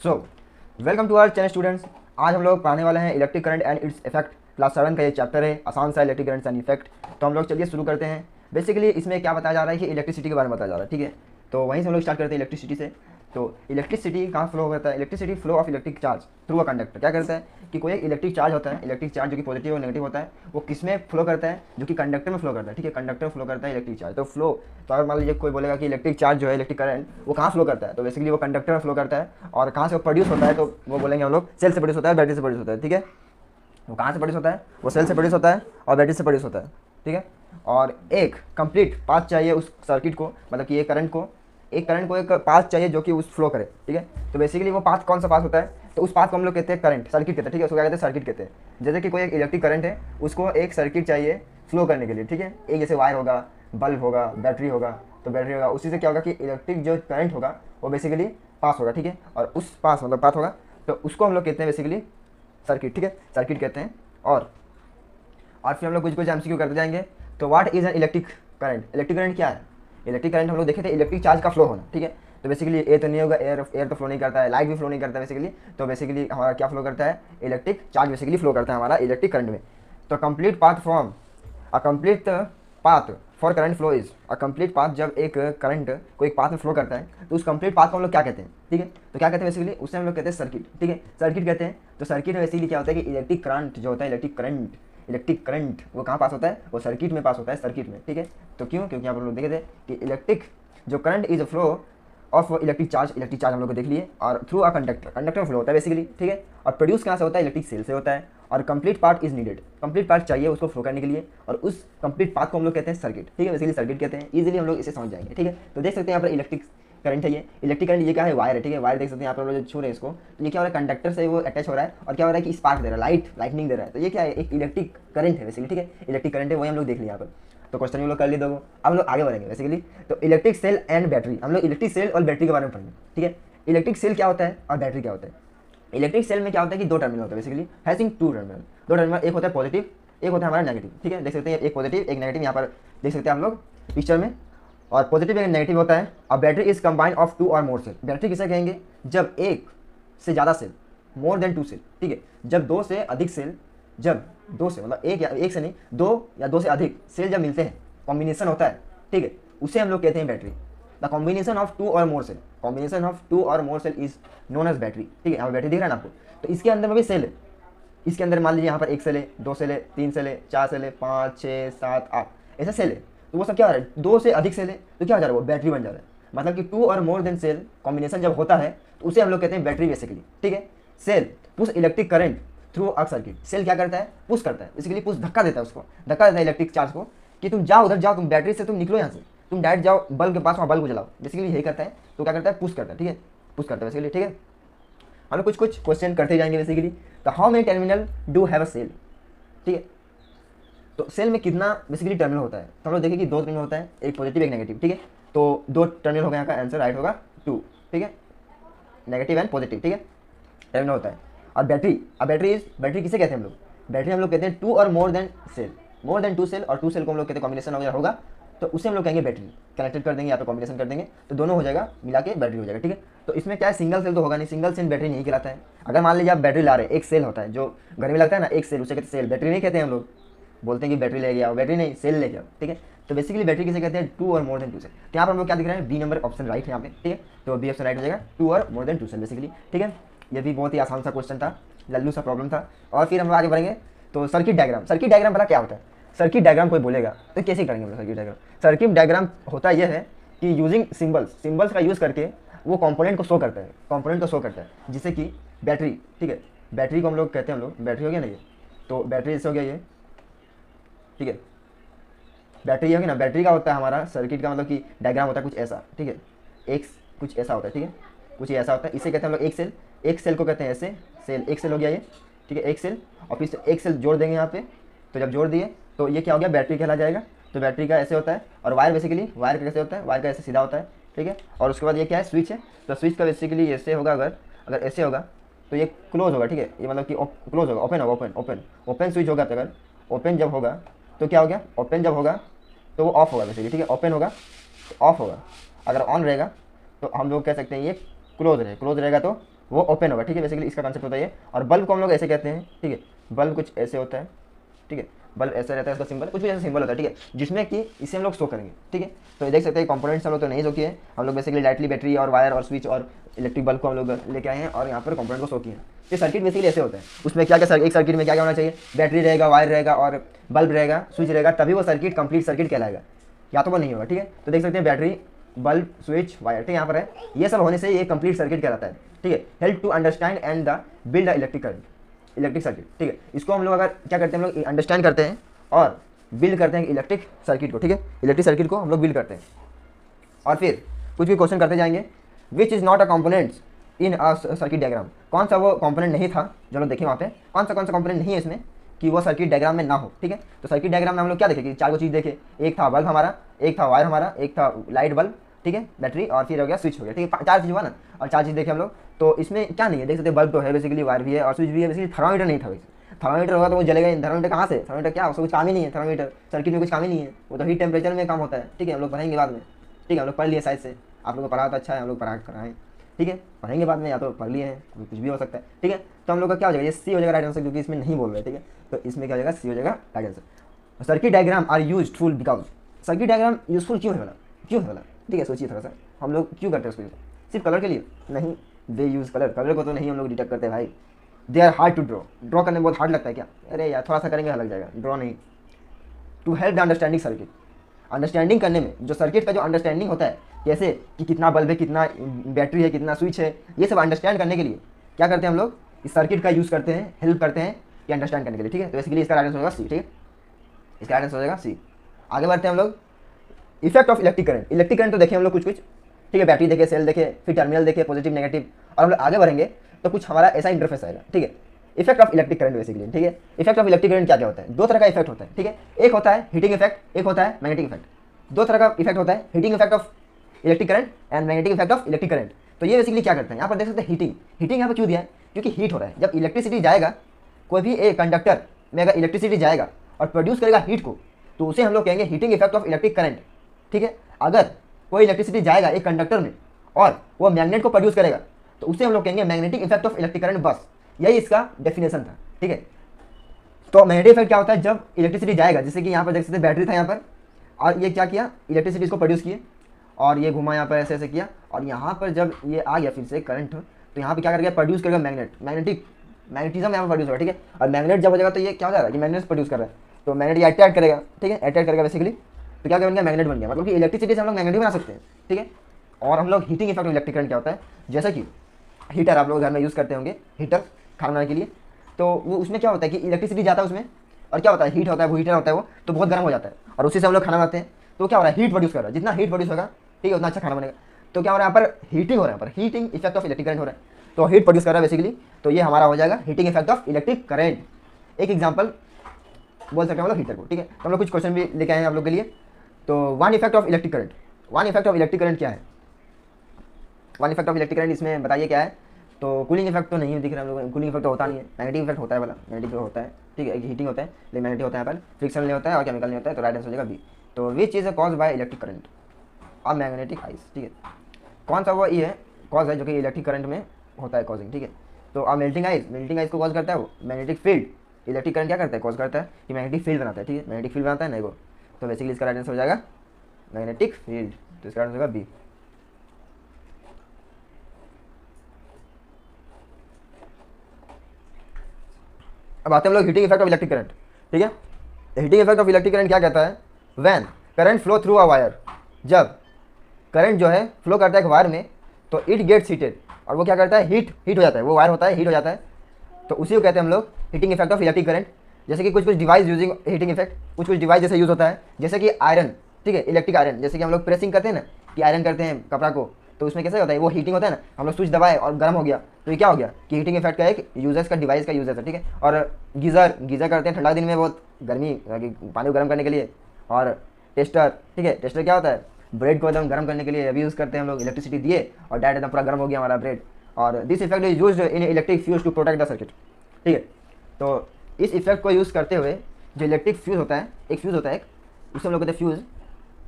So welcome to our channel students. आज हम लोग पढ़ाने वाले हैं electric current and its effect. Class 7 का ये चैप्टर है, आसान सा इलेक्ट्रिक करंट एंड इफेक्ट। तो हम लोग चलिए शुरू करते हैं। बेसिकली इसमें क्या बताया जा रहा है कि इलेक्ट्रिसिटी के बारे में बताया जा रहा है, ठीक है। तो वहीं से हम लोग स्टार्ट करते हैं इलेक्ट्रिसिटी से। तो इलेक्ट्रिसिटी कहाँ फ्लो करता है? Electricity flow of electric charge through a conductor. क्या करता है कि कोई एक इलेक्ट्रिक चार्ज होता है, इलेक्ट्रिक चार्ज जो कि पॉजिटिव और नेगेटिव होता है, वो किस में फ्लो करता है? जो कि कंडक्टर में फ्लो करता है, ठीक है। कंडक्टर में फ्लो करता है इलेक्ट्रिक चार्ज। तो फ्लो, तो अगर मान लीजिए कोई बोलेगा कि इलेक्ट्रिक चार्ज जो है, इलेक्ट्रिक करंट, वो कहाँ फ्लो करता है, तो बेसिकली वो कंडक्टर में फ्लो करता है। और कहाँ से वो प्रोड्यूस होता है, तो वो बोलेंगे हम लोग सेल से प्रोड्यूस होता है, बैटरी से प्रोड्यूस होता है, ठीक है। वो कहाँ से प्रोड्यूस होता है? वो सेल से प्रोड्यूस होता है और बैटरी से प्रोड्यूस होता है, ठीक है। और एक कंप्लीट पाथ चाहिए उस सर्किट को, मतलब कि एक करंट को एक पाथ चाहिए जो कि उस फ्लो करे, ठीक है। तो बेसिकली वो पाथ कौन सा पाथ होता है? तो उस पाथ को हम लोग कहते हैं करंट, सर्किट कहते हैं, ठीक है। उसको क्या कहते हैं? सर्किट कहते हैं। जैसे कि कोई एक इलेक्ट्रिक करंट है, उसको एक सर्किट चाहिए फ्लो करने के लिए, ठीक है। एक जैसे वायर होगा, बल्ब होगा, बैटरी होगा, तो बैटरी होगा, उसी से क्या होगा कि इलेक्ट्रिक जो करंट होगा वो बेसिकली पास होगा, ठीक है। और उस पास मतलब पाथ होगा, तो उसको हम लोग कहते हैं बेसिकली सर्किट, ठीक है, सर्किट कहते हैं। और फिर हम लोग कुछ कुछ एमसीक्यू करते जाएंगे। तो what is an electric current? Electric current क्या है? इलेक्ट्रिक करंट हम लोग देखे थे इलेक्ट्रिक चार्ज का फ्लो होना, ठीक है। तो बेसिकली ए तो नहीं होगा, एयर तो फ्लो नहीं करता है, लाइट भी फ्लो नहीं करता है बेसिकली। तो बेसिकली हमारा क्या फ्लो करता है? इलेक्ट्रिक चार्ज बेसिकली फ्लो करता है हमारा इलेक्ट्रिक करंट में। तो complete path from a complete path for current flow is a complete path. जब एक करंट को एक पाथ में फ्लो करता है तो उस कंप्लीट पाथ को हम लोग क्या कहते हैं, ठीक है। तो क्या कहते हैं बेसिकली? उससे हम लोग कहते हैं सर्किट, ठीक है, सर्किट कहते हैं। तो सर्किट में बेसिकली क्या होता है कि इलेक्ट्रिक करंट जो होता है, इलेक्ट्रिक करंट वो कहाँ पास होता है? वो सर्किट में पास होता है, सर्किट में, ठीक है। तो क्यों? क्योंकि यहाँ पर हम लोग देखे थे कि इलेक्ट्रिक जो current is a flow of electric charge हम लोग को देख लिए, और थ्रू अ कंडक्टर फ्लो होता है बेसिकली, ठीक है। और प्रोड्यूस कहाँ से होता है? इलेक्ट्रिक सेल से होता है। और complete part is needed, complete part चाहिए उसको फ्लो करने के लिए, और उस कंप्लीट पाथ को हम लोग कहते हैं सर्किट, ठीक है। बेसिकली सर्किट कहते हैं, इजीली हम लोग इसे समझ जाएंगे, ठीक है। तो देख सकते हैं यहाँ पर इलेक्ट्रिक करंट है, ये इलेक्ट्रिक करंट, ये क्या है? वायर है, ठीक है। वायर देख सकते हैं यहाँ पर हम लोग जो छू रहे हैं इसको, तो ये क्या हो रहा है? कंडक्टर से वो अटैच हो रहा है, और क्या हो रहा है कि स्पार्क दे रहा है, लाइटनिंग दे रहा है। तो ये क्या है? एक इलेक्ट्रिक करंट है बेसिकली, ठीक है। इलेक्ट्रिक करंट है, वही हम लोग देख लिया यहाँ पर। तो क्वेश्चन हम लोग कर लिए दो। अब हम लोग आगे बढ़ेंगे बेसिकली। तो इलेक्ट्रिक सेल एंड बैटरी, हम लोग इलेक्ट्रिक सेल और बैटरी के बारे में पढ़ेंगे, ठीक है। इलेक्ट्रिक सेल क्या होता है और बैटरी क्या होता है? इलेक्ट्रिक सेल में क्या होता है कि दो टर्मिनल होता है बेसिकली, हैविंग टू टर्मिनल, दो टर्मिनल, एक होता है पॉजिटिव, एक होता है हमारा नेगेटिव, ठीक है। देख सकते हैं एक पॉजिटिव एक नेगेटिव, यहाँ पर देख सकते हैं आप लोग पिक्चर में। और पॉजिटिव एक नेगेटिव होता है। अब battery is combine of two or more cell. Battery किसे कहेंगे? जब एक से ज़्यादा cell, more than two cell, ठीक है। जब दो से अधिक सेल, जब दो से मतलब एक या एक से नहीं, दो या दो से अधिक सेल जब मिलते हैं, कॉम्बिनेशन होता है, ठीक है, उसे हम लोग कहते हैं battery. The combination of two or more cell, combination of two or more cell is known as battery, ठीक है। यहाँ बैटरी दिख रहा है ना आपको? तो इसके अंदर में भी सेल है। इसके अंदर मान लीजिए यहाँ पर एक सेल है, दो सेल है, तीन सेल है, चार सेल है, 5, 6, 7, 8 ऐसा सेल है। तो वो सब क्या हो रहा है? दो से अधिक सेल है, तो क्या हो जा रहा है? वो बैटरी बन जा रहा है। मतलब कि to or more than cell combination जब होता है तो उसे हम लोग कहते हैं बैटरी बेसिकली, ठीक है। Cell push electric current through a circuit. Cell क्या करता है? पुश करता है बेसिकली, पुश धक्का देता है, उसको धक्का देता है इलेक्ट्रिक चार्ज को कि तुम जाओ उधर जाओ, तुम बैटरी से तुम निकलो यहाँ से, तुम डायरेक्ट जाओ बल्ब के पास, वहाँ बल्ब को जलाओ, बेसिकली यही करता है। तो क्या करता है? पुश करता है, ठीक है, पुश करता है बेसिकली, ठीक है। हम लोग कुछ कुछ क्वेश्चन करते जाएंगे बेसिकली। तो how many terminal do have a cell, ठीक है। तो सेल में कितना बेसिकली टर्मिनल होता है? तो हम लोग देखें कि दो टर्मिनल होता है, एक पॉजिटिव एक नेगेटिव, ठीक है। तो दो टर्मिनल होगा, यहाँ का आंसर राइट होगा 2, ठीक है, नेगेटिव एंड पॉजिटिव, ठीक है, टर्मिनल होता है। और बैटरी, अब बैटरी किसे कहते हैं हम लोग? बैटरी हम लोग कहते हैं two or more than cell, more than two cell, और टू सेल को हम लोग कहते हैं कॉम्बिनेशन वगैरह होगा, तो उसे हम लोग कहेंगे बैटरी। कनेक्टेड कर देंगे, यहाँ पे कॉम्बिनेशन कर देंगे, तो दोनों हो जाएगा, मिला के बैटरी हो जाएगा, ठीक है। तो इसमें क्या है? सिंगल सेल तो होगा नहीं, सिंगल सेल बैटरी नहीं कहलाता है। अगर मान लीजिए आप बैटरी ला रहे हैं, एक सेल होता है जो घर में लगता है ना, एक सेल, उसे कहते हैं सेल, बैटरी नहीं कहते हैं हम लोग। बोलते हैं कि बैटरी ले गया, बैटरी नहीं, सेल ले गया, ठीक है। तो बेसिकली बैटरी किसे कहते हैं? Two or more than two cell. तो यहाँ पर हम लोग क्या दिख रहा है? बी नंबर ऑप्शन राइट है यहाँ पे, ठीक है। तो बी ऑप्शन राइट हो जाएगा, two or more than two cell basically, ठीक है। ये भी बहुत ही आसान सा क्वेश्चन था, लल्लू सा प्रॉब्लम था। और फिर हम लोग आगे बढ़ेंगे। तो सर्किट डायग्राम, सर्किट डायग्राम पता क्या होता है? सर्किट डायग्राम कोई बोलेगा तो कैसे करेंगे हम लोग सर्किट डायग्राम? सर्किट डायग्राम होता यह है कि यूजिंग सिंबल्स का यूज़ करके वो कंपोनेंट को शो करता है, कंपोनेंट को शो करता है, जिससे कि बैटरी, ठीक है, बैटरी को हम लोग कहते हैं, हम लोग बैटरी हो गया ना ये, तो बैटरी जैसे हो गया ये, ठीक है, बैटरी होगी ना, बैटरी का होता है हमारा सर्किट का मतलब कि डायग्राम होता है कुछ ऐसा, ठीक है, एक कुछ ऐसा होता है, ठीक है, कुछ ऐसा होता है। इसे कहते हैं हम लोग एक सेल, एक सेल को कहते हैं ऐसे, सेल, एक सेल हो गया ये, ठीक है, एक सेल, और फिर एक सेल जोड़ देंगे यहाँ पे। तो जब जोड़ दिए तो ये क्या हो गया? बैटरी कहला जाएगा। तो बैटरी का ऐसे होता है। और वायर बेसिकली, वायर का कैसे होता है? वायर का ऐसे सीधा होता है, ठीक है। और उसके बाद ये क्या है? स्विच है। तो स्विच का बेसिकली ऐसे होगा, अगर ऐसे होगा तो ये क्लोज होगा, ठीक है, ये मतलब कि क्लोज होगा, ओपन होगा, ओपन स्विच होगा। तो अगर ओपन जब होगा तो क्या हो गया? ओपन जब होगा तो वो ऑफ होगा बेसिकली, ठीक है, ओपन होगा तो ऑफ होगा। अगर ऑन रहेगा तो हम लोग कह सकते हैं ये क्लोज रहेगा तो वो ओपन होगा, ठीक है। बेसिकली इसका कंसेप्ट होता है ये। और बल्ब को हम लोग ऐसे कहते हैं, ठीक है, बल्ब कुछ ऐसे होता है, ठीक है, बल्ब ऐसा रहता है, इसका सिंबल कुछ भी ऐसा सिंबल होता है, ठीक है, जिसमें कि इसे हम लोग शो करेंगे, ठीक है। तो ये देख सकते हैं कंपोनेंट्स हम लोग तो नहीं शो किए, हम लोग बेसिकली डायरेक्टली बैटरी और वायर और स्विच और इलेक्ट्रिक बल्ब को हम लोग लेके आए हैं और यहाँ पर कंपोनेंट को शो किए हैं। ये सर्किट बेसिकली ऐसे होता है, उसमें क्या क्या एक सर्किट में क्या क्या होना चाहिए, बैटरी रहेगा, वायर रहेगा और बल्ब रहेगा, स्विच रहेगा, तभी वो सर्किट कंप्लीट सर्किट कहलाएगा, या तो वो नहीं होगा, ठीक है। तो देख सकते हैं बैटरी, बल्ब, स्विच, वायर, ठीक है, यहाँ पर है, ये सब होने से ये कंप्लीट सर्किट कहलाता है, ठीक है। Help to understand and the build the electric current, electric circuit, ठीक है। इसको हम लोग अगर क्या करते हैं, हम लोग अंडरस्टैंड करते हैं और बिल्ड करते हैं इलेक्ट्रिक सर्किट को, ठीक है, इलेक्ट्रिक सर्किट को हम लोग बिल्ड करते हैं। और फिर कुछ भी क्वेश्चन करते जाएंगे। Which is not a components in a circuit diagram, कौन सा वो कॉम्पोनेंट नहीं था, चलो देखिए वहाँ पे कौन सा कॉम्पोनेंट नहीं है इसमें कि वो सर्किट डायग्राम में ना हो, ठीक है। तो सर्किट डायग्राम में हम लोग क्या देखे कि 4 को चीज़ देखे, एक था बल्ब हमारा, एक था वायर हमारा, एक था लाइट बल्ब, ठीक है, बैटरी, और फिर हो गया स्विच हो गया, ठीक है, 4 चीज़ हुआ ना। और 4 चीज़ देखे हम लोग, तो इसमें क्या नहीं है, देख सकते बल्ब तो है बेसिकली, वायर भी है और स्विच भी है, बेसिकली थर्मामीटर नहीं था, थर्मामीटर होगा तो वो जलेगा, थर्मामीटर कहाँ से, थर्मामीटर क्या उसका कुछ काम ही नहीं है, थर्मामीटर सर्किट में कुछ काम ही नहीं है, वो तो हीट टेम्परेचर में काम होता है, ठीक है, हम लोग पढ़ेंगे बाद में, ठीक है, हम लोग पढ़ लिए साइड से, आप लोग को पढ़ा तो अच्छा है, हम लोग पढ़ा कराएं, ठीक है, पढ़ेंगे बाद में, या तो पढ़ लिए हैं, कुछ भी हो सकता है, ठीक है। तो हम लोग का क्या हो जाएगा, ये सी हो जाएगा राइट आंसर, क्योंकि इसमें नहीं बोल रहे, ठीक है, तो इसमें क्या हो जाएगा, सी हो जाएगा right answer. Circuit diagram are useful because, circuit diagram useful क्यों है वाला, क्यों है वाला, ठीक है, सोचिए थोड़ा सा, हम लोग क्यों करते हैं उसको, सिर्फ कलर के लिए नहीं, दे यूज़ कलर को तो नहीं हम लोग डिटेक्ट करते भाई, they are hard to draw करने में बहुत हार्ड लगता है क्या, अरे यार थोड़ा सा करेंगे लग जाएगा, ड्रॉ नहीं। To help the understanding circuit, understanding करने में, जो सर्किट का जो अंडरस्टैंडिंग होता है, कैसे कि कितना बल्ब है, कितना बैटरी है, कितना स्विच है, ये सब अंडरस्टैंड करने के लिए क्या करते हैं हम लोग, इस सर्किट का यूज़ करते हैं, हेल्प करते हैं ये अंडरस्टैंड करने के लिए, ठीक है। तो बेसिकली इसका राइट आंसर होगा सी, ठीक है, इसका राइट आंसर हो जाएगा सी। आगे बढ़ते हैं हम लोग, effect of electric current, electric current तो देखें हम लोग कुछ, ठीक है, बैटरी देखे, सेल देखे, फिर टर्मिनल देखे, पॉजिटिव नेगेटिव, और हम लोग आगे बढ़ेंगे तो कुछ हमारा ऐसा इंटरफेस आएगा, ठीक है। Effect of electric current basically, ठीक है, इफेक्ट ऑफ इलेक्ट्रिक करंट क्या क्या होता है, 2 तरह का इफेक्ट होता है, ठीक है, एक होता है हीटिंग इफेक्ट, एक होता है मैग्नेटिक इफेक्ट, 2 तरह का इफेक्ट होता है, heating effect of electric current and magnetic effect of electric current. तो ये बेसिकली क्या करते हैं, यहाँ पर देख सकते हैं हीटिंग, हीटिंग यहाँ पर क्यों दिया है, क्योंकि हीट हो रहा है, जब इलेक्ट्रिसिटी जाएगा, कोई भी एक कंडक्टर में अगर इलेक्ट्रिसिटी जाएगा और प्रोड्यूस करेगा हीट को, तो उसे हम लोग कहेंगे heating effect of electric current, ठीक है। अगर कोई इलेक्ट्रिसिटी जाएगा एक कंडक्टर में और वो मैग्नेट को प्रोड्यूस करेगा, तो उसे हम लोग कहेंगे magnetic effect of electric current, बस यही इसका डेफिनेशन था, ठीक है। तो मैग्नेटिक इफेक्ट क्या होता है, जब इलेक्ट्रिसिटी जाएगा, जैसे कि यहाँ पर देख सकते हैं बैटरी था यहाँ पर, और ये क्या किया, इलेक्ट्रिसिटी इसको प्रोड्यूस किए, और ये घुमा यहाँ पर ऐसे ऐसे किया, और यहाँ पर जब ये आ गया फिर से करंट, तो यहाँ पर क्या करेगा, प्रोड्यूस करेगा मैग्नेटिज्म यहाँ पर प्रोड्यूस होगा, ठीक है। और मैग्नेट जब हो जाएगा तो ये क्या हो जाएगा कि मैग्नेट प्रोड्यूस कर रहा है, तो मैग्नेट ये अट्रैक्ट करेगा, ठीक है, अट्रैक्ट करेगा बेसिकली, तो क्या बन गया, मैग्नेट बन गया, मतलब कि इलेक्ट्रिसिटी से हम लोग मैग्नेट बना सकते हैं, ठीक है। और हम लोग heating effect of electric current क्या होता है, जैसा कि हीटर आप लोग घर में यूज़ करते होंगे, हीटर खाना बनाने के लिए, तो वो उसमें क्या होता है कि इलेक्ट्रिसिटी जाता है उसमें, और क्या होता है, हीट होता है, वो हीटर होता है वो, तो बहुत गर्म हो जाता है, और उसी से हम लोग खाना बनाते हैं, तो क्या हो रहा है, हीट प्रोड्यूस कर रहा है, जितना हीट प्रोड्यूस होगा, ठीक है, उतना अच्छा खाना बनेगा। तो क्या हो रहा है, यहाँ पर हीटिंग हो रहा है, यहाँ पर heating effect of electric current हो रहा है, तो हीट प्रोड्यूस कर रहा है बेसिकली, तो ये हमारा हो जाएगा heating effect of electric current. एक एग्जाम्पल बोल सकते हैं मतलब हीटर को, ठीक है। तो हम लोग कुछ क्वेश्चन भी लेके आए हैं आप लोग के लिए। तो one effect of electric current, one effect of electric current क्या है, one effect of electric current इसमें बताइए क्या है। तो कूलिंग इफेक्ट तो नहीं दिख रहा है हम लोग, कूलिंग इफेक्ट तो होता नहीं है, मैग्नेटिक इफेक्ट होता है वाला, मैग्नेटिक इफेक्ट होता है, ठीक है, एक हीटिंग होता है, लेकिन मैग्नेटिक होता है यहाँ पर, फ्रिक्शन नहीं होता है और केमिकल नहीं होता है, तो राइट आंसर हो जाएगा बी। तो विच चीज़ है कॉज बाय इलेक्ट्रिक करंट और मैग्नेटिक आइस, ठीक है, कौन सा वो ये है कॉज है जो कि इलेक्ट्रिक करंट में होता है कॉजिंग, ठीक है। तो अब मेल्टिंग आइस को कॉज करता है वो मैग्नेटिक फील्ड, इलेक्ट्रिक करंट क्या करता है, कॉज करता है कि मैग्नेटिक फील्ड बनाता है, ठीक है, मैग्नेटिक फील्ड बनाता है नहीं वो, तो बेसिकली इसका राइट आंसर हो जाएगा मैग्नेटिक फील्ड, तो इसका आंसर होगा बी। अब आते हैं हम लोग heating effect of electric current, ठीक है। Heating effect of electric current क्या कहता है, when current flow through a wire, जब करंट जो है फ्लो करता है एक वायर में, तो इट गेट्स हीटेड, और वो क्या करता है, हीट हो जाता है, वो वायर होता है हीट हो जाता है, तो उसी को कहते हैं हम लोग heating effect of electric current. जैसे कि कुछ डिवाइस यूजिंग हीटिंग इफेक्ट, कुछ डिवाइस जैसे यूज़ होता है, जैसे कि आयरन, ठीक है, इलेक्ट्रिक आयरन, जैसे कि हम लोग प्रेसिंग करते हैं ना कि आयरन करते हैं कपड़ा को, तो उसमें कैसे होता है, वो हीटिंग होता है ना, हम लोग स्विच दबाए और गर्म हो गया, तो ये क्या हो गया कि हीटिंग इफेक्ट का एक यूजर्स का डिवाइस का यूजर्स है, ठीक है। और गीज़र करते हैं ठंडा दिन में बहुत गर्मी पानी को गर्म करने के लिए, और टेस्टर, ठीक है, टेस्टर क्या होता है, ब्रेड को एकदम गर्म करने के लिए अभी यूज़ करते हैं हम लोग, इलेक्ट्रिसिटी दिए और डायरेक्ट एकदम पूरा गर्म हो गया हमारा ब्रेड, और this effect is used in electric fuse to protect the circuit, ठीक है। तो इस इफेक्ट को यूज़ करते हुए जो इलेक्ट्रिक फ्यूज होता है, एक फ्यूज़ होता है, उससे हम लोग कहते हैं फ्यूज़,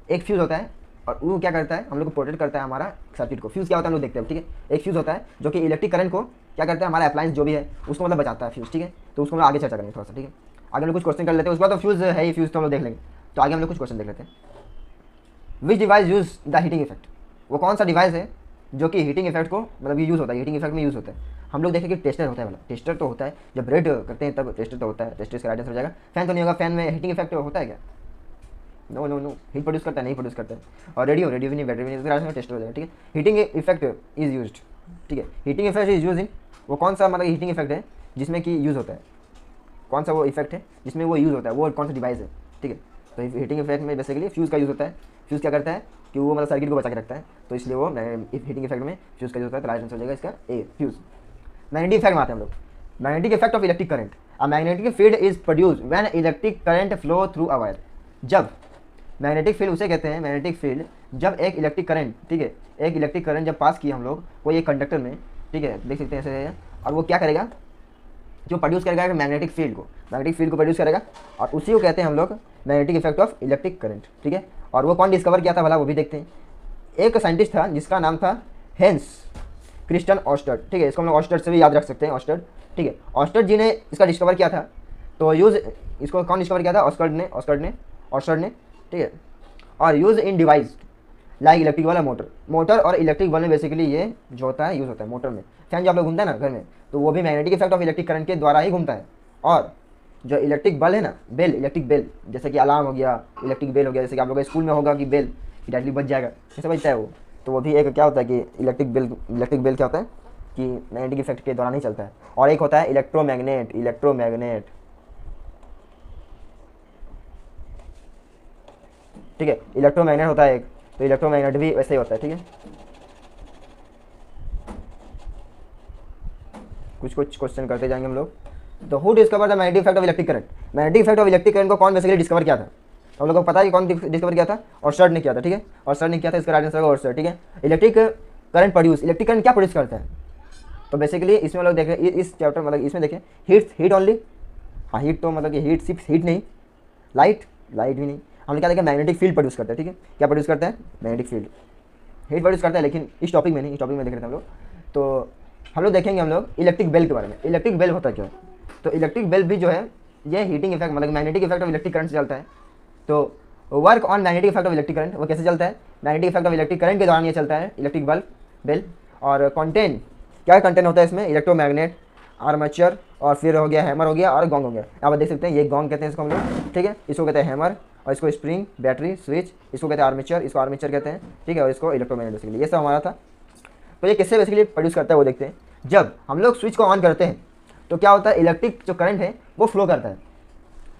एक फ्यूज़ होता है और वो क्या करता है, हम लोग को प्रोटेक्ट करता है हमारा सर्किट को। फ्यूज़ क्या होता है हम लोग देखते हैं, ठीक है। एक फ्यूज़ होता है जो कि इलेक्ट्रिक करंट को क्या करता है, हमारा अप्लायंस जो भी है उसको मतलब बचाता है फ्यूज़, ठीक है। तो उसको हम आगे चर्चा करेंगे थोड़ा सा, ठीक है। आगे हम लोग कुछ क्वेश्चन कर लेते हैं, उसके बाद तो फ्यूज़ है ही, फ्यूज़ तो हम लोग देख लेंगे। तो आगे हम लोग कुछ क्वेश्चन देख लेते हैं। विच device use the heating effect, वो कौन सा डिवाइस है जो कि हीटिंग इफेक्ट को मतलब यूज़ होता है, हीटिंग इफेक्ट में यूज़ होता है। हम लोग देखें कि टेस्टर होता है, मतलब टेस्टर तो होता है जब ब्रेड करते हैं तब टेस्टर तो होता है, टेस्टर इसका राइट आंसर हो जाएगा। फैन तो नहीं होगा, फैन में हीटिंग इफेक्ट होता है क्या? No no no, heat produce करता है, नहीं प्रोड्यूस करता है। और रेडियो भी नहीं, बैटरी भी नहीं, इसका राइट आंसर टेस्टर हो जाएगा, ठीक है। हीटिंग इफेक्ट इज यूज्ड, ठीक है। Heating effect is use in, वो कौन सा मतलब हीटिंग इफेक्ट है जिसमें कि यूज़ होता है, कौन सा वो इफेक्ट है जिसमें वो यूज़ होता है, वो कौन सा डिवाइस है, ठीक है। तो हीटिंग इफेक्ट में बेसिकली फ्यूज़ का यूज़ होता है। फ्यूज़ क्या करता है कि वो मतलब सर्किट को बचा के रखता है, तो इसलिए वो हीटिंग इफेक्ट में फ्यूज़ का यूज़ होता है। तो राइट आंसर हो जाएगा इसका ए, फ्यूज़। मैग्नेटिक इफेक्ट में आते हैं हम लोग। Magnetic effect of electric current, a magnetic field is produced when electric current flow through a wire. जब मैग्नेटिक फील्ड उसे कहते हैं, मैग्नेटिक फील्ड जब एक इलेक्ट्रिक करंट, ठीक है, एक इलेक्ट्रिक करंट जब पास किया हम लोग कोई एक कंडक्टर में, ठीक है, देख सकते हैं ऐसे है, और वो क्या करेगा, जो प्रोड्यूस करेगा मैग्नेटिक फील्ड को, मैग्नेटिक फील्ड को प्रोड्यूस करेगा, और उसी को कहते हैं हम लोग magnetic effect of electric current, ठीक है। और वो कौन डिस्कवर किया था भला, वो भी देखते हैं। एक साइंटिस्ट था जिसका नाम था हेंस क्रिस्टन ऑस्टर्ड, ठीक है। इसको हम लोग ऑस्टर्ड से भी याद रख सकते हैं, ऑस्टर्ड, ठीक है। ऑस्टर्ड जी ने इसका डिस्कवर किया था। तो यूज़ इसको कौन डिस्कवर किया था, ऑस्टर्ड ने, ठीक है। और use in device like electric वाला मोटर और इलेक्ट्रिक बल्ब में बेसिकली ये जो होता है यूज़ होता है मोटर में। फैन जो आप लोग घूमता है ना घर में, तो वो भी magnetic effect of electric current के द्वारा ही घूमता है। और जो इलेक्ट्रिक बल्ब है ना, बेल, इलेक्ट्रिक बेल, जैसे कि अलार्म हो गया, इलेक्ट्रिक बेल हो गया, जैसे कि आप लोग स्कूल में होगा कि बेल डायरेक्टली बज जाएगा, कैसे बजता है वो, तो वो भी एक क्या होता है कि इलेक्ट्रिक बेल क्या होता है कि मैग्नेटिक इफेक्ट के दौरान ही चलता है। और एक होता है इलेक्ट्रोमैग्नेट, ठीक है, इलेक्ट्रोमैग्नेट होता है एक, तो इलेक्ट्रोमैग्नेट भी वैसे ही होता है, ठीक है। कुछ क्वेश्चन करते जाएंगे हम लोग। तो who discover the magnetic effect of electric current, magnetic effect of electric current को कौन बेसिकली डिस्कवर किया था, तो हम लोग को पता है कि कौन डिस्कवर किया था, ऑस्टर्ड ने किया था, ठीक है। ऑस्टर्ड ने किया था, इसका राइट आंसर होगा ऑस्टर्ड, ठीक है। Electric current produce, electric current क्या प्रोड्यूस करता है, तो बेसिकली इसमें लोग देखें इस चैप्टर मतलब इसमें देखें हीट ओनली, हाँ हीट तो मतलब कि हीट सिर्फ हीट नहीं, लाइट भी नहीं, हमने क्या देखा मैग्नेटिक फील्ड प्रोड्यूस करता है, ठीक है। क्या प्रोड्यूस करता है, मैग्नेटिक फील्ड, हीट प्रोड्यूस करता है, लेकिन इस टॉपिक में नहीं, इस टॉपिक में देख रहे थे हम लोग। तो हम लोग देखेंगे हम लोग इलेक्ट्रिक बेल के बारे में। इलेक्ट्रिक बेल होता क्या है, तो इलेक्ट्रिक बेल भी जो है ये हीटिंग इफेक्ट मतलब magnetic effect of electric current से चलता है। तो work on magnetic effect of electric current, वो कैसे चलता है, magnetic effect of electric current के दौरान ये चलता है इलेक्ट्रिक बेल। और कंटेंट क्या कंटेंट होता है इसमें, इलेक्ट्रोमैग्नेट, आर्मेचर, और फिर हो गया हैमर हो गया, और गॉन्ग हो गया। आप देख सकते हैं ये गॉन्ग कहते हैं इसको हम लोग, ठीक है। इसको कहते हैं हैमर, और इसको स्प्रिंग, बैटरी, स्विच, इसको कहते हैं आर्मेचर, इसको आर्मेचर कहते हैं, ठीक है। और इसको इलेक्ट्रोमैग्नेट बेसिकली, ये सब हमारा था। तो ये किससे बेसिकली प्रोड्यूस करता है वो देखते हैं। जब हम लोग स्विच को ऑन करते हैं तो क्या होता है, इलेक्ट्रिक जो करंट है वो फ्लो करता है।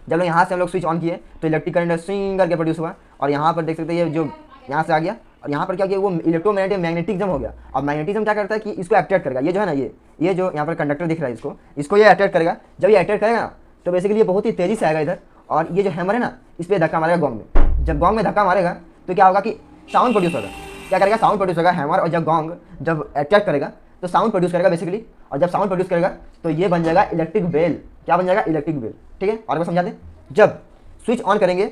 जब लोग यहाँ से हम लोग स्विच ऑन किए तो इलेक्ट्रिक करंट स्विंग करके प्रोड्यूस हुआ, और यहाँ पर देख सकते हैं ये जो यहाँ से आ गया, और यहाँ पर क्या किया, वो मैग्नेटिज्म हो गया। अब मैग्नेटिज्म क्या करता है कि इसको अट्रैक्ट करेगा, ये जो है ना ये जो यहाँ पर कंडक्टर दिख रहा है इसको ये अट्रैक्ट करेगा। जब ये अट्रैक्ट करेगा ना तो बेसिकली ये बहुत ही तेज़ी से आएगा इधर, और ये जो हैमर है ना इस पर धक्का मारेगा गोंग में। जब गोंग में धक्का मारेगा तो क्या होगा कि साउंड प्रोड्यूस होगा, क्या करेगा, साउंड प्रोड्यूस होगा हैमर, और जब गोंग जब अट्रैक्ट करेगा तो साउंड प्रोड्यूस करेगा बेसिकली, और जब साउंड प्रोड्यूस करेगा तो ये बन जाएगा इलेक्ट्रिक बेल। क्या बन जाएगा, इलेक्ट्रिक बेल, ठीक है। और मैं समझा दें, जब स्विच ऑन करेंगे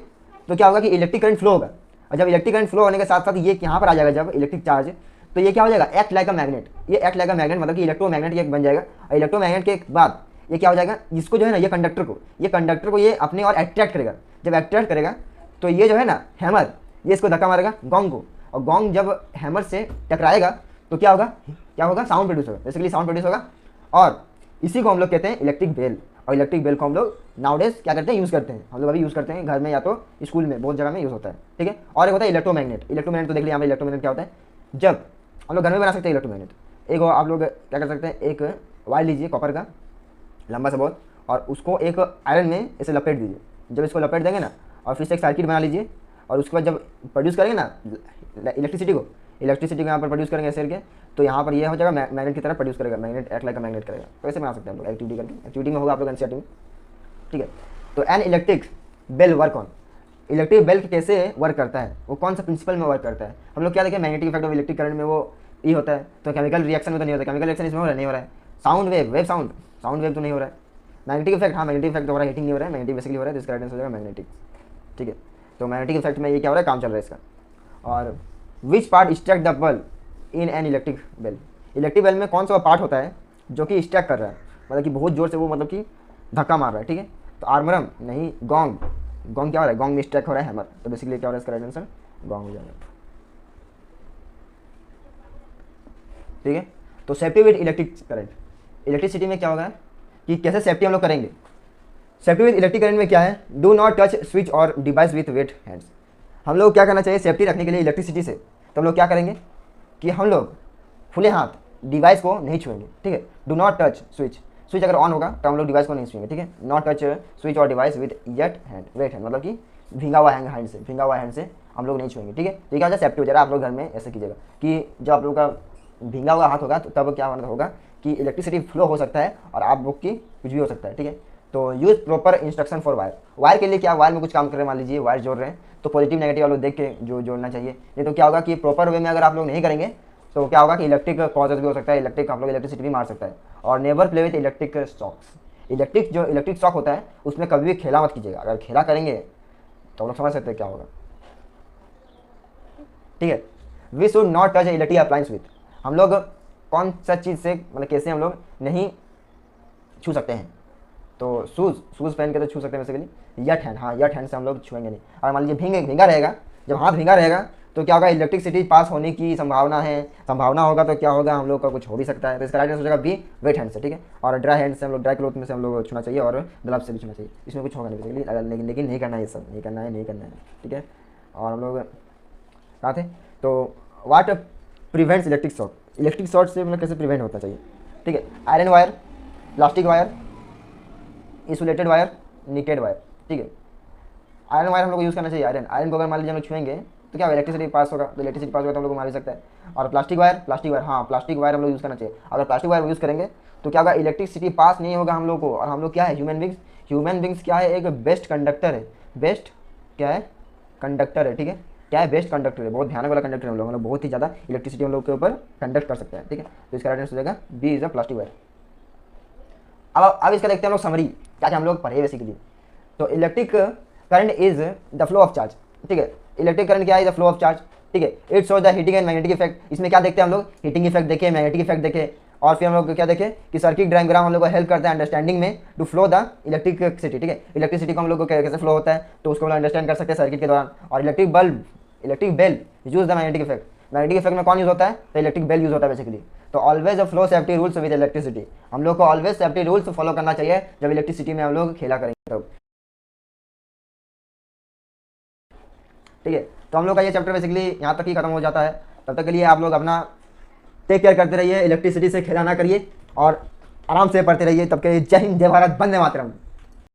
तो क्या होगा कि इलेक्ट्रिक करंट फ्लो होगा, और जब इलेक्ट्रिक करंट फ्लो होने के साथ साथ ये यहाँ पर आ जाएगा जब इलेक्ट्रिक चार्ज, तो ये क्या हो जाएगा, एक्ट लाइक अ मैग्नेट। ये एक्ट लाइक अ मैग्नेट मतलब कि इलेक्ट्रोमैग्नेट ये बन जाएगा, और इलेक्ट्रोमैग्नेट के बाद ये क्या हो जाएगा, इसको जो है ना ये कंडक्टर को ये अपने और अट्रैक्ट करेगा। जब अट्रैक्ट करेगा तो ये जो है ना हैमर, ये इसको धक्का मारेगा गोंग को, और गोंग जब हैमर से टकराएगा तो क्या होगा, साउंड प्रोड्यूस होगा, बेसिकली साउंड प्रोड्यूस होगा। और इसी को हम लोग कहते हैं इलेक्ट्रिक बेल। और इलेक्ट्रिक बेल को हम लोग नाउडेज क्या करते हैं, यूज़ करते हैं, हम लोग अभी यूज़ करते हैं घर में या तो स्कूल में, बहुत जगह में यूज़ होता है, ठीक है। और एक होता है इलेक्ट्रोमैग्नेट तो देख लिया हमें इलेक्ट्रोमैग्नेट क्या होता है। जब हम लोग घर में बना सकते हैं इलेक्ट्रोमैग्नेट, एक आप लोग क्या कर सकते हैं, एक वायर लीजिए कॉपर का लंबा सा बहुत, और उसको एक आयरन में इसे लपेट दीजिए। जब इसको लपेट देंगे ना, और फिर से एक सर्किट बना लीजिए, और उसके बाद जब प्रोड्यूस करेंगे ना इलेक्ट्रिसिटी को यहाँ पर प्रोड्यूस करेंगे ऐसे करके, तो यहाँ पर ये हो जाएगा मैग्नेट की तरह प्रोड्यूस करेगा, magnet act like a magnet करेगा। तो ऐसे बना सकते हैं हम लोग एक्टिविटी करके, एक्टिविटी में होगा आप लोग एनसीईआरटी में, ठीक है। तो an electric bell work on, electric bell कैसे वर्क करता है, वो कौन सा प्रिंसिपल में वर्क करता है। हम लोग क्या देखें, magnetic effect of electric current में वो ये होता है, तो केमिकल रिएक्शन में तो नहीं होता, केमिकल रिएक्शन इसमें हो रहा है, नहीं हो रहा है। साउंड वेव तो नहीं हो रहा है। मैग्नेटिक इफेक्ट, हाँ मैग्नेटिक इफेक्ट हो रहा है, हीटिंग नहीं हो रहा है, मैग्नेटिक बेसिकली हो रहा है, तो इसका राइट आंसर हो जाएगा मैग्नेटिक, ठीक है। तो मैग्नेटिक इफेक्ट में ये क्या हो रहा है, काम चल रहा है इसका। और which part struck the bulb in an electric bell, electric bell में कौन सा पार्ट होता है जो कि स्ट्रक कर रहा है, मतलब कि बहुत जोर से वो मतलब कि धक्का मार रहा है, ठीक है। तो आर्मरम नहीं, गोंग, गोंग क्या हो रहा है, गोंग में स्ट्रक हो रहा है हैमर, तो बेसिकली क्या हो रहा है इसका राइट आंसर गोंग हो जाएगा, ठीक है। तो safety with electric current, electricity में क्या होगा कि कैसे सेफ्टी हम लोग करेंगे। सेफ्टी विद इलेक्ट्रिक करंट में क्या है, डू नॉट टच स्विच और डिवाइस विथ वेट हैंड्स। हम लोग क्या करना चाहिए सेफ्टी रखने के लिए इलेक्ट्रिसिटी से, तो हम लोग क्या करेंगे कि हम लोग खुले हाथ डिवाइस को नहीं छुएंगे, ठीक है। Do not touch switch, switch अगर ऑन होगा तो हम लोग डिवाइस को नहीं छुएंगे, ठीक है। नॉट टच स्विच और डिवाइस विथ वेट हैंड मतलब कि भींगा हुआ हैंड से, भींगा हुआ हैंड से हम लोग नहीं छुएंगे, ठीक है। तो ये क्या होता है सेफ्टी हो जाएगा। आप लोग घर में ऐसे कीजिएगा कि जब आप लोग का भींगा हुआ हाथ होगा तो तब क्या होगा कि इलेक्ट्रिसिटी फ्लो हो सकता है और आप लोग की कुछ भी हो सकता है, ठीक है। तो use proper instruction for wire, wire के लिए क्या, वायर में कुछ काम कर रहे हैं, मान लीजिए वायर जोड़ रहे हैं तो पॉजिटिव नेगेटिव आप लोग देख के जो जोड़ना चाहिए। नहीं तो क्या होगा कि प्रॉपर वे में अगर आप लोग नहीं करेंगे तो क्या होगा कि इलेक्ट्रिक कॉजेज भी हो सकता है, इलेक्ट्रिक आप लोग इलेक्ट्रिसिटी भी मार सकता है। और never play with electric shocks, electric shock होता है उसमें कभी भी खेला मत कीजिएगा, अगर खेला करेंगे तो आप लोग समझ सकते हैं क्या होगा, ठीक है। We should not touch electric appliance with, हम लोग कौन सा चीज़ से मतलब कैसे हम लोग नहीं छू सकते हैं, तो शूज़ पहन के तो छू सकते हैं बेसिकली, यट हैंड, हाँ यट हैंड से हम लोग छुएंगे नहीं। और मान लीजिए भींगा रहेगा, जब हाथ भींगा रहेगा तो क्या होगा इलेक्ट्रिसिटी पास होने की संभावना होगा, तो क्या होगा हम लोग का कुछ हो भी सकता है। तो इसका राइट आंसर हो जाएगा बी, वेट हैंड से, ठीक है। और ड्राई हैंड से हम लोग, ड्राई क्लॉथ में से हम लोग छूना चाहिए और ग्लव्स से भी छूना चाहिए, इसमें कुछ होगा नहीं बेसिकली, लेकिन नहीं करना है, ये सब नहीं करना है, ठीक है। और हम लोग कहाँ थे, तो what prevents electric shock, electric shock से मतलब कैसे प्रिवेंट होना चाहिए, ठीक है। Iron wire, plastic wire, insulated wire, naked wire, ठीक है। आयरन वायर हम लोग यूज़ करना चाहिए, आयरन को अगर मान लीजिए हम लोग छुएंगे तो क्या होगा इलेक्ट्रिसिटी पास होगा, तो इलेक्ट्रिसिटी पास होगा तो हम लोग को मार भी सकता है। और प्लास्टिक वायर हाँ प्लास्टिक वायर हम लोग यूज़ करना चाहिए, अगर प्लास्टिक वायर यूज़ करेंगे तो क्या होगा इलेक्ट्रिसिटी पास नहीं होगा हम लोग को। और हम लोग क्या है ह्यूमन बींग्स क्या है, एक बेस्ट कंडक्टर है, बेस्ट क्या है कंडक्टर है, ठीक है। क्या है बेस्ट कंडक्टर है, बहुत भयानक वाला कंडक्टर है, हम लोग बहुत ही ज़्यादा इलेक्ट्रिसिटी हम लोग के ऊपर कंडक्ट कर सकते हैं, ठीक है। तो इसका राइट आंसर हो जाएगा B is a plastic wire. अब इसका देखते हैं हम लोग समरी, क्या क्या हम लोग पढ़े बेसिकली। तो electric current is the flow of charge, ठीक है। इलेक्ट्रिक करंट क्या है, द फ्लो ऑफ चार्ज, ठीक है। It shows the heating and magnetic effect, इसमें क्या देखते हैं हम लोग हीटिंग इफेक्ट देखे, मैग्नेटिक इफेक्ट देखे, और फिर हम लोग क्या देखें कि सर्किट डायग्राम हम लोग को हेल्प करता है अंडरस्टैंडिंग में टू फ्लो द इलेक्ट्रिसिटी, ठीक है। इलेक्ट्रिसिटी को हम लोग को कैसे फ्लो होता है तो उसको हम लोग अंडरस्टैंड कर सकते हैं सर्किट के दौरान। और electric bell use the magnetic effect, magnetic effect में कौन यूज होता है, तो इलेक्ट्रिक बेल यूज होता है बेसिकली। तो always flow safety rules with electricity, हम लोग को ऑलवेज सेफ्टी रूल्स फॉलो करना चाहिए जब इलेक्ट्रिसिटी में हम लोग खेला करेंगे तब, ठीक है। तो हम लोग का ये चैप्टर बेसिकली यहाँ तक ही खत्म हो जाता है। तब तक के लिए आप लोग अपना टेक केयर करते रहिए, इलेक्ट्रिसिटी से खेला ना करिए और आराम से पढ़ते रहिए। तब के लिए जय हिंद, जय भारत, वंदे मातरम।